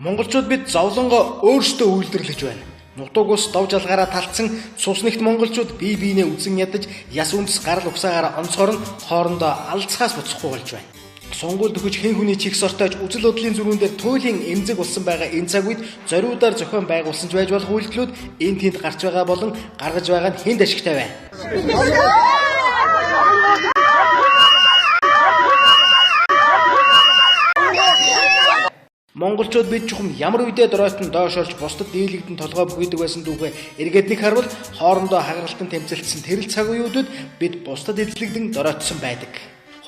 Монголчууд бид зовлонгоо өөрсдөө үйлдвэрлэж байна. Нутаг ус дов жалгаараа талцсан цус нэгт монголчууд бие биенээ үзэн ядаж, яс үндэс гарал угсаагаараа онцгоор нь хоорондоо алцхаас буцахгүй болж байна. Сонгуульд өгч хэн хүний чих сортойч үзэл бодлын зүрүүн дээр туйлын эмзэг болсон байгаа энэ цаг үед зориудаар зохион байгуулсан ч байж болох үйлдэлүүд энэ тэнд гарч байгаа болон гаргаж байгаа нь хэнд ашигтай байна. Монголчууд бид чухам ямар үедээ доройтон доош орж бусдад дийлэгдэн толгой бүгийдэг байсан дүүхэ эргээд нэг харвал хоорондоо хагаралтан тэмцэлтсэн тэрэл цаг үеүүдэд бид бусдад эзлэгдэн доройтсон байдаг.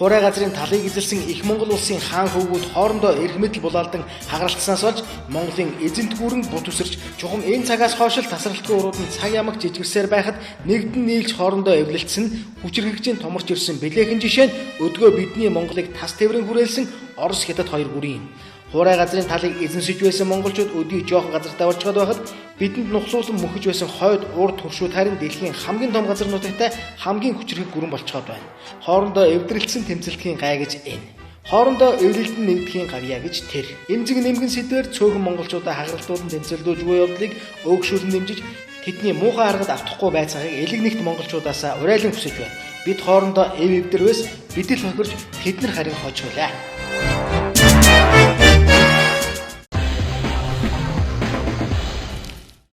Хурай газрын талыг эзэлсэн их Монгол улсын хаан хөвгүүд хоорондоо эрх мэдэл булаалдан хагаралтснаас болж Монголын эзэнт гүрэн бут үсэрч чухам энэ цагаас хойш л тасралтгүй урууд нь цаг ямаг жижигсээр байхад нэгдэн нийлж хоорондоо эвлэлцсэн хүчирхэгжийн томорч ирсэн билээхэн жишээ нь өдгөө бидний Монголыг тас тэврэн хүрээлсэн Орос Хятад хоёр бүрийн Хурай газрын талыг эзэнсэж байсан монголчууд өдий жоохон газартаа орж гад байхад бидэнд нухлуулан мөхөж байсан хойд урд туршууд харин дэлхийн хамгийн том газар нутагтай хамгийн хүчрхэг гүрэн болцоход байна. Хоорондоо эвдрэлцсэн тэмцэлтийн гай гэж энэ. Хоорондоо эвлэлтэн нэгдэхийн гавья гэж тэр. Эмзэг нэмгэн сэдвэр цөөхөн монголчуудаа хагаралтуулан тэмцэлдүүлж буй явдлыг өөгшүүлэн дэмжиж тэдний муухай аргад автахгүй байцаагыг элэг нэгт монголчуудаасаа урайлан хүсэж байна. Бид хоорондоо эвдэрвэс бидэл хохирч тэднэр харин хожгоолаа.